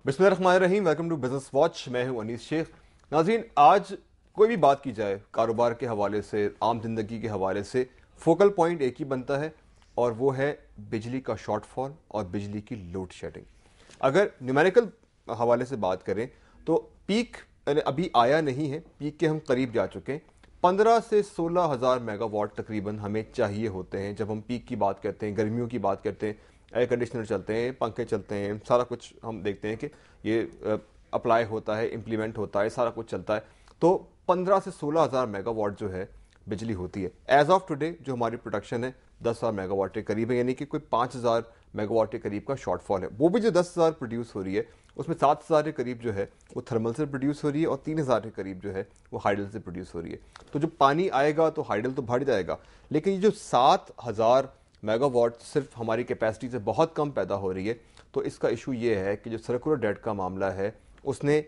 बिस्मिल्लाहिर्रहमानिर्रहीम। Welcome to business watch. मैं हूं अनीस शेख। नाज़रीन, आज कोई भी बात की जाए कारोबार के हवाले से, आम जिंदगी के हवाले से, फोकल पॉइंट एक ही बनता है और वो है बिजली का शॉर्टफॉल और बिजली की लोड शेडिंग। अगर न्यूमेरिकल हवाले से बात करें तो पीक अभी आया नहीं है, पीक के हम करीब जा चुके हैं। 15 से 16 हज़ार मेगावाट तकरीबन हमें चाहिए होते हैं जब हम पीक की बात करते हैं, गर्मियों की बात करते हैं। एयर कंडीशनर चलते हैं, पंखे चलते हैं, सारा कुछ हम देखते हैं कि ये अप्लाई होता है, इम्प्लीमेंट होता है, सारा कुछ चलता है। तो 15 से 16 हज़ार मेगावाट जो है बिजली होती है। एज ऑफ टुडे जो हमारी प्रोडक्शन है 10 हज़ार मेगावाट के करीब है, यानी कि कोई 5 हज़ार मेगावाट के करीब का शॉर्टफॉल है। वो भी जो 10 हज़ार प्रोड्यूस हो रही है उसमें 7 हज़ार के करीब जो है वो थर्मल से प्रोड्यूस हो रही है और 3 हज़ार के करीब जो है वो हाइडल से प्रोड्यूस हो रही है। तो जो पानी आएगा तो हाइडल तो बढ़ जाएगा, लेकिन ये जो 7 हज़ार मेगावाट सिर्फ हमारी कैपेसिटी से बहुत कम पैदा हो रही है। तो इसका इशू ये है कि जो सर्कुलर डेट का मामला है उसने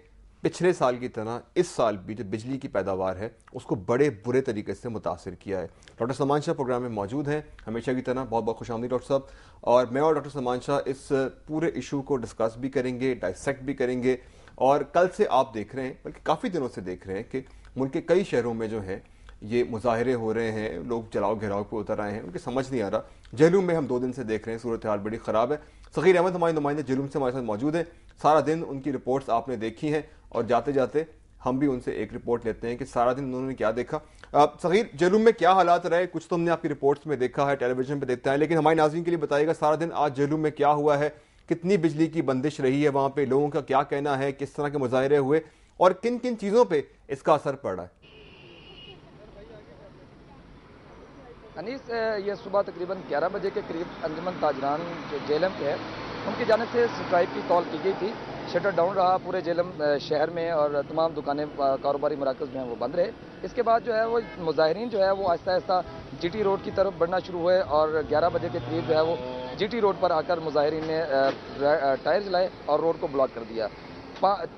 पिछले साल की तरह इस साल भी जो बिजली की पैदावार है उसको बड़े बुरे तरीके से मुतासिर किया है। डॉक्टर सलमान शाह प्रोग्राम में मौजूद हैं हमेशा की तरह। बहुत बहुत खुशामदीद डॉक्टर साहब। और मैं और डॉक्टर सलमान शाह इस पूरे इशू को डिस्कस भी करेंगे, डाइसेक्ट भी करेंगे। और कल से आप देख रहे हैं, बल्कि काफ़ी दिनों से देख रहे हैं कि मुल्क के कई शहरों में जो है ये मुजाहरे हो रहे हैं, लोग जलाओ घेराव पे उतर आए हैं, उनकी समझ नहीं आ रहा। जेलूम में हम 2 दिन से देख रहे हैं सूरत हाल बड़ी ख़राब है। सगीर अहमद हमारे नुमाइंदे जेलूम से हमारे साथ मौजूद हैं। सारा दिन उनकी रिपोर्ट्स आपने देखी हैं और जाते जाते हम भी उनसे एक रिपोर्ट लेते हैं कि सारा दिन उन्होंने क्या देखा। सगीर, जेलूम में क्या हालात रहे? कुछ तो हमने आपकी रिपोर्ट्स में देखा है, टेलीविजन पे देखते हैं, लेकिन हमारे नाज़रीन के लिए बताइएगा सारा दिन आज जेलूम में क्या हुआ है, कितनी बिजली की बंदिश रही है वहाँ पे, लोगों का क्या कहना है, किस तरह के मुजाहरे हुए और किन किन चीज़ों पर इसका असर पड़ रहा है। अनीस, ये सुबह तकरीबन 11 बजे के करीब अंजुमन ताजरान जो जेलम के है उनकी जानिब से स्ट्राइक की कॉल की गई थी। शटर डाउन रहा पूरे जेलम शहर में और तमाम दुकानें कारोबारी मराकज़ में हैं वो बंद रहे। इसके बाद जो है वो मुजाहिरीन जो है वो आहिस्ता आहिस्ता जीटी रोड की तरफ बढ़ना शुरू हुए और 11 बजे के करीब जो है वो जीटी रोड पर आकर मुजाहिरीन ने टायर जलाए और रोड को ब्लॉक कर दिया।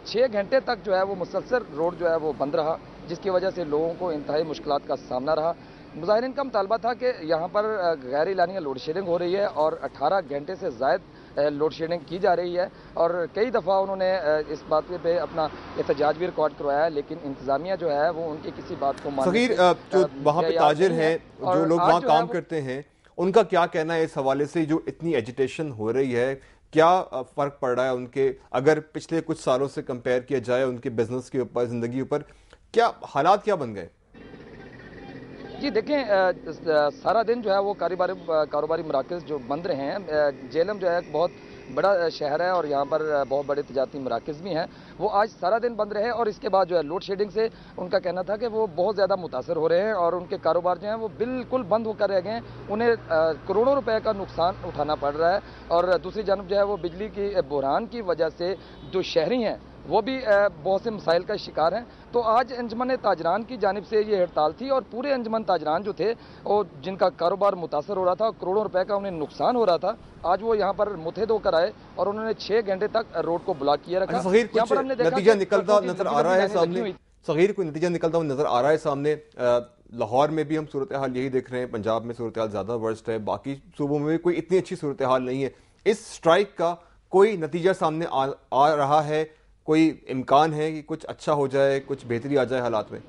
6 घंटे तक जो है वो मुसलसल रोड जो है वो बंद रहा, जिसकी वजह से लोगों को इंतहाई मुश्किलात का सामना रहा। मुजाहिरीन का मुतालबा था कि यहाँ पर गैर एलानिया लोड शेडिंग हो रही है और 18 घंटे से ज़ायद लोड शेडिंग की जा रही है और कई दफ़ा उन्होंने इस बात पे अपना एहतजाज भी रिकॉर्ड करवाया, लेकिन इंतजामिया जो है वो उनकी किसी बात को मानने जो वहाँ पे ताजिर हैं, जो लोग वहाँ काम करते हैं, उनका क्या कहना है इस हवाले से? जो इतनी एजिटेशन हो रही है, क्या फ़र्क पड़ रहा है उनके, अगर पिछले कुछ सालों से कंपेयर किया जाए उनके बिजनेस के ऊपर, ज़िंदगी ऊपर क्या हालात क्या बन गए? जी देखें, सारा दिन जो है वो कारोबारी मराकज़ जो बंद रहे हैं। जेलम जो है एक बहुत बड़ा शहर है और यहाँ पर बहुत बड़े तजारती मराकज़ भी हैं, वो आज सारा दिन बंद रहे और इसके बाद जो है लोड शेडिंग से उनका कहना था कि वो बहुत ज़्यादा मुतासर हो रहे हैं और उनके कारोबार जो हैं वो बिल्कुल बंद होकर रह गए हैं। उन्हें करोड़ों रुपए का नुकसान उठाना पड़ रहा है और दूसरी जानब जो है वो बिजली की बहरान की वजह से जो शहरी हैं वो भी बहुत से मसाइल का शिकार हैं। तो आज अंजुमन ताजरान की जानिब से ये हड़ताल थी और पूरे अंजुमन ताजरान जो थे और जिनका कारोबार मुतासर हो रहा था, करोड़ों रुपए का उन्हें नुकसान हो रहा था, आज वो यहाँ पर मुतहद होकर आए और उन्होंने 6 घंटे तक रोड को ब्लॉक किया रखा। यहाँ पर हमने देखा नतीजा निकलता नजर आ रहा है सामने। सगीर, कोई नतीजा निकलता हुआ नजर आ रहा है सामने? लाहौर में भी हम सूरत हाल यही देख रहे हैं, पंजाब में सूरत हाल ज्यादा वर्स्ट है, बाकी सूबों में भी कोई इतनी अच्छी सूरत हाल नहीं है। इस स्ट्राइक का कोई नतीजा सामने आ रहा है? कोई इम्कान है कि कुछ अच्छा हो जाए, कुछ बेहतरी आ जाए हालात में?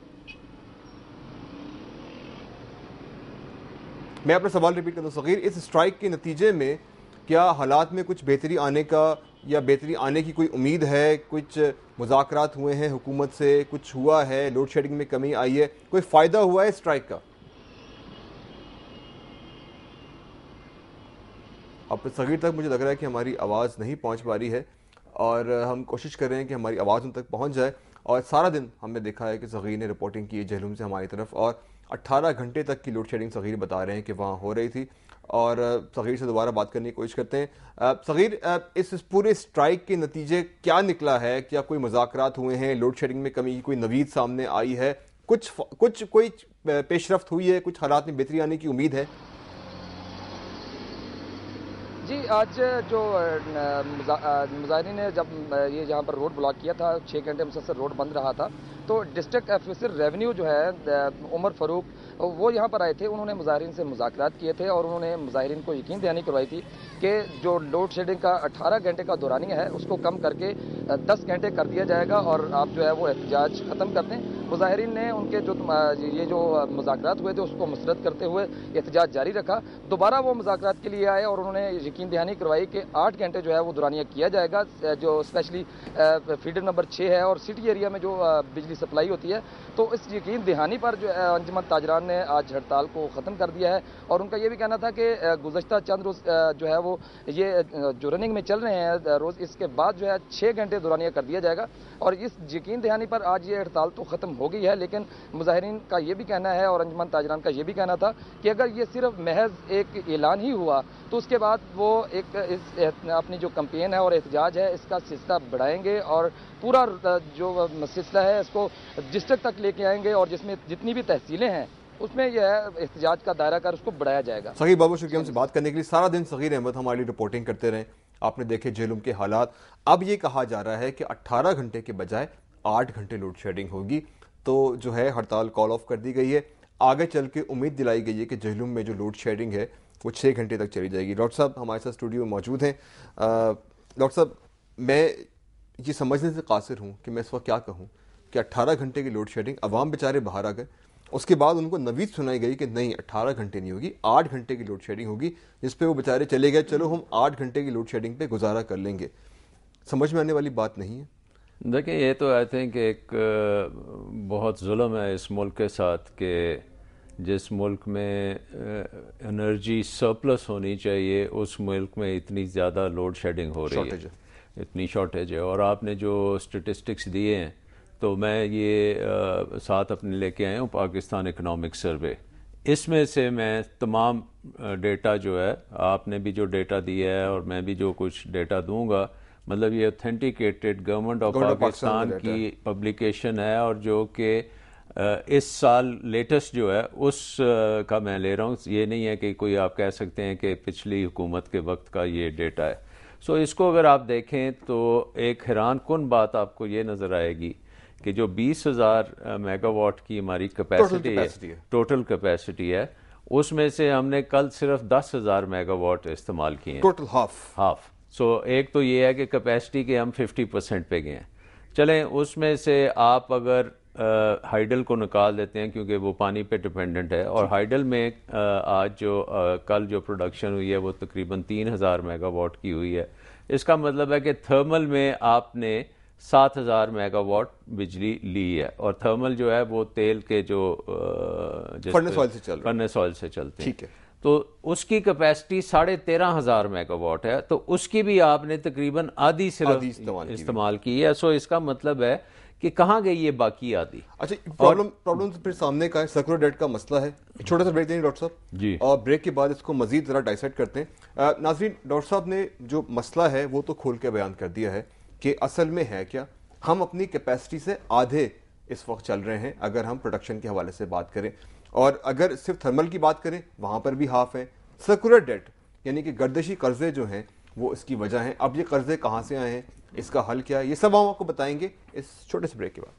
मैं अपना सवाल रिपीट करता हूं सगीर, इस स्ट्राइक के नतीजे में क्या हालात में कुछ बेहतरी आने का या बेहतरी आने की कोई उम्मीद है? कुछ मुज़ाकरात हुए हैं हुकूमत से, कुछ हुआ है, लोड शेडिंग में कमी आई है, कोई फ़ायदा हुआ है स्ट्राइक का? अब सगीर तक मुझे लग रहा है कि हमारी आवाज़ नहीं पहुंच पा रही है और हम कोशिश कर रहे हैं कि हमारी आवाज़ उन तक पहुंच जाए। और सारा दिन हमने देखा है कि सगीर ने रिपोर्टिंग की है जेहलूम से हमारी तरफ और 18 घंटे तक की लोड शेडिंग सगीर बता रहे हैं कि वहाँ हो रही थी। और सगीर से दोबारा बात करने की कोशिश करते हैं। सगीर, इस पूरे स्ट्राइक के नतीजे क्या निकला है? क्या कोई मुज़ाकरात हुए हैं? लोड शेडिंग में कमी की कोई नवीद सामने आई है? कोई पेशरफ्त हुई है? कुछ हालात में बेहतरी आने की उम्मीद है? جی آج جو مظاہرین نے جب یہ یہاں پر روڈ بلاک کیا تھا 6 گھنٹے مسلسل روڈ بند رہا تھا تو ڈسٹرکٹ آفیسر ریونیو جو ہے عمر فاروق وہ یہاں پر آئے تھے. انہوں نے مظاہرین سے مذاکرات کیے تھے اور انہوں نے مظاہرین کو یقین دہانی کروائی تھی کہ جو لوڈ شیڈنگ کا 18 گھنٹے کا دورانیہ ہے اس کو کم کر کے 10 گھنٹے کر دیا جائے گا اور آپ جو ہے وہ احتجاج ختم کر دیں. مظاہرین نے ان کے یہ جو مذاکرات ہوئے تھے اس کو مسترد کرتے ہوئے احتجاج جاری رکھا. دوبارہ وہ مذاکرات کے لیے آئے اور انہوں نے یقین دہانی کروائی کہ 8 گھنٹے جو ہے وہ دورانیہ کیا جائے گا, جو اسپیشلی فیڈر نمبر 6 ہے اور سٹی ایریا میں جو بجلی سپلائی ہوتی ہے. تو اس یقین دہانی پر جو انجمن تاجران نے آج ہڑتال کو ختم کر دیا ہے اور ان کا یہ بھی کہنا تھا کہ گزشتہ چند روز جو ہے وہ یہ جو رننگ میں چل رہے ہیں روز, اس کے بعد جو ہے 6 گھنٹے دورانیہ کر دیا جائے گا. اور اس یقین دہانی پر آج یہ ہڑتال تو ختم ہو گئی ہے, لیکن مظاہرین کا یہ بھی کہنا ہے اور انجمن تاجران کا یہ بھی کہنا تھا کہ اگر یہ صرف محض ایک اعلان ہی ہوا تو اس کے بعد وہ ایک اپنی جو کمپین ہے اور احتجاج ہے اس کا سلسلہ بڑھائیں گے اور پورا جو سلسلہ ہے اس کو ڈسٹرکٹ تک لے کے آئیں گے اور جس میں جتنی بھی تحصیلیں ہیں اس میں یہ ہے احتجاج کا دائرہ کر اس کو بڑھایا جائے گا. صغیر بابو شکریہ ہم سے بات کرنے کے لیے. سارا دن صغیر احمد ہمارے لیے رپورٹنگ کرتے رہے. آپ نے دیکھے جہلم کے حالات. اب یہ کہا جا رہا ہے کہ 18 گھنٹے کے بجائے 8 گھنٹے لوڈ شیڈنگ ہوگی, تو جو ہے ہڑتال کال آف کر دی گئی ہے. آگے چل کے امید دلائی گئی ہے کہ جہلم میں جو لوڈ شیڈنگ ہے وہ 6 گھنٹے تک چلی جائے گی. ڈاکٹر صاحب ہمارے ساتھ اسٹوڈیو میں موجود ہیں. ڈاکٹر صاحب میں یہ سمجھنے سے قاصر ہوں کہ میں اس وقت کیا کہوں کہ 18 گھنٹے کی لوڈ شیڈنگ, عوام بیچارے باہر آ گئے, اس کے بعد ان کو نوید سنائی گئی کہ نہیں 18 گھنٹے نہیں ہوگی, 8 گھنٹے کی لوڈ شیڈنگ ہوگی, جس پہ وہ بیچارے چلے گئے چلو ہم 8 گھنٹے کی لوڈ شیڈنگ پہ گزارا کر لیں گے. سمجھ میں آنے والی بات نہیں ہے. دیکھیں یہ تو آئی تھنک ایک بہت ظلم ہے اس ملک کے ساتھ کہ جس ملک میں انرجی سرپلس ہونی چاہیے اس ملک میں اتنی زیادہ لوڈ شیڈنگ ہو رہی ہے, اتنی شارٹیج ہے. اور آپ نے جو اسٹیٹسٹکس دیے ہیں تو میں یہ ساتھ اپنے لے کے آیا ہوں پاکستان اکنامک سروے. اس میں سے میں تمام ڈیٹا جو ہے آپ نے بھی جو ڈیٹا دیا ہے اور میں بھی جو کچھ ڈیٹا دوں گا, مطلب یہ اوتھینٹیکیٹڈ گورنمنٹ آف پاکستان کی پبلیکیشن ہے اور جو کہ اس سال لیٹسٹ جو ہے اس کا میں لے رہا ہوں. یہ نہیں ہے کہ کوئی آپ کہہ سکتے ہیں کہ پچھلی حکومت کے وقت کا یہ ڈیٹا ہے. سو اس کو اگر آپ دیکھیں تو ایک حیران کن بات آپ کو یہ نظر آئے گی کہ جو 20,000 میگا واٹ کی ہماری کیپیسٹی ہے, ٹوٹل کیپیسٹی ہے, اس میں سے ہم نے کل صرف 10,000 میگا واٹ استعمال کیے ہیں, ٹوٹل ہاف. سو ایک تو یہ ہے کہ کیپیسٹی کے ہم 50% پہ گئے ہیں. چلیں اس میں سے آپ اگر ہائیڈل کو نکال دیتے ہیں کیونکہ وہ پانی پہ ڈیپینڈنٹ ہے, اور ہائیڈل میں آج جو کل جو پروڈکشن ہوئی ہے وہ تقریباً 3,000 میگا واٹ کی ہوئی ہے. اس کا مطلب ہے کہ تھرمل میں آپ نے 7,000 میگا واٹ بجلی لی ہے, اور تھرمل جو ہے وہ تیل کے جو فرنس آئل سے چلتے ہیں, تو اس کی کیپیسٹی 13,500 میگا واٹ ہے, تو اس کی بھی آپ نے تقریباً آدھی صرف استعمال کی ہے. سو اس کا مطلب ہے کہ کہاں گئی یہ باقی آدھی. اچھا پرابلم پھر سامنے کا ہے, سرکولر ڈیٹ کا مسئلہ ہے. چھوٹا سا بریک دیں ڈاکٹر صاحب جی, اور بریک کے بعد اس کو مزید ذرا ڈائسیکٹ کرتے ہیں. ناظرین, ڈاکٹر صاحب نے جو مسئلہ ہے وہ تو کھول کے بیان کر دیا ہے کہ اصل میں ہے کیا. ہم اپنی کیپیسٹی سے آدھے اس وقت چل رہے ہیں اگر ہم پروڈکشن کے حوالے سے بات کریں, اور اگر صرف تھرمل کی بات کریں وہاں پر بھی ہاف ہیں. سرکولر ڈیٹ یعنی کہ گردشی قرضے جو ہیں وہ اس کی وجہ ہیں. اب یہ قرضے کہاں سے آئے ہیں, اس کا حل کیا ہے, یہ سب ہم آپ کو بتائیں گے اس چھوٹے سے بریک کے بعد.